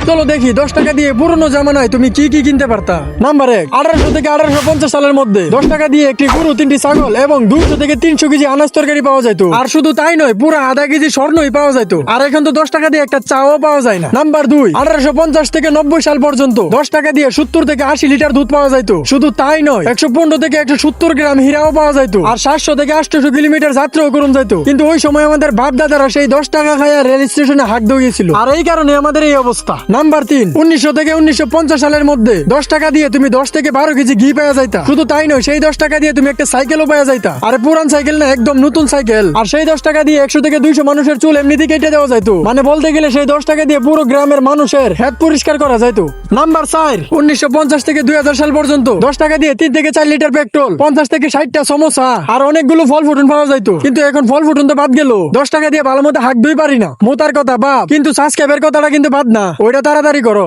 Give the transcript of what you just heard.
চলো দেখি 10 টাকা দিয়ে পুরনো জামানায় তুমি কি কি কিনতে পারতা। নাম্বার 1, 1800 থেকে 1850 সালের মধ্যে 10 টাকা দিয়ে একটি গরু, 3টি ছাগল এবং 200 থেকে 300 কেজি আনাজ তরকারি পাওয়া যেত। আর শুধু তাই নয়, পুরো আধা কেজি স্বর্ণই পাওয়া যেত। আর এখন তো 10 টাকা দিয়ে একটা চাও পাওয়া যায় না। নাম্বার 2, 1850 থেকে 90 সাল পর্যন্ত 10 টাকা দিয়ে 70 থেকে 80 লিটার দুধ পাওয়া যেত। শুধু তাই নয়, 115 থেকে 170 গ্রাম হীরাও পাওয়া যেত। আর 700 থেকে 800 কিলোমিটার যাত্রাও করুন যেত। কিন্তু ওই সময় আমাদের বাপ দাদারা সেই 10 টাকা খাইয়া রেল স্টেশনে হাঁক দিয়েছিল, আর এই কারণে আমাদের এই অবস্থা। নাম্বার 3, 1900 থেকে 1950 সালের মধ্যে 10 টাকা দিয়ে তুমি 10 থেকে 12 কেজি ঘি পাওয়া যাইতা। শুধু তাই নয়, সেই 10 টাকা দিয়ে তুমি একটা সাইকেলও পাওয়া যাইতা। আর পুরান সাইকেল না, একদম নতুন সাইকেল। আর সেই 10 টাকা দিয়ে 100 থেকে 200 মানুষের চুল এমনিতে কেটে দেওয়া যাইতো। মানে বলতে গেলে সেই 10 টাকা দিয়ে পুরো গ্রামের মানুষের হেড পরিষ্কার করা যাইতো। নাম্বার 4, 1950 থেকে 2000 সাল পর্যন্ত 10 টাকা দিয়ে 3 থেকে 4 লিটার পেট্রোল, 50 থেকে 60টা সমোসা আর অনেকগুলো ফল ফুটুন পাওয়া যাইতো। কিন্তু এখন ফল ফুটুন তো বাদ গেল, 10 টাকা দিয়ে ভালো মতো হাঁক দুই পারি না। মোতার কথা বাপ, কিন্তু সাবস্ক্রাইবের কথাটা কিন্তু বাদ না, ওইটা তাড়াতাড়ি করো।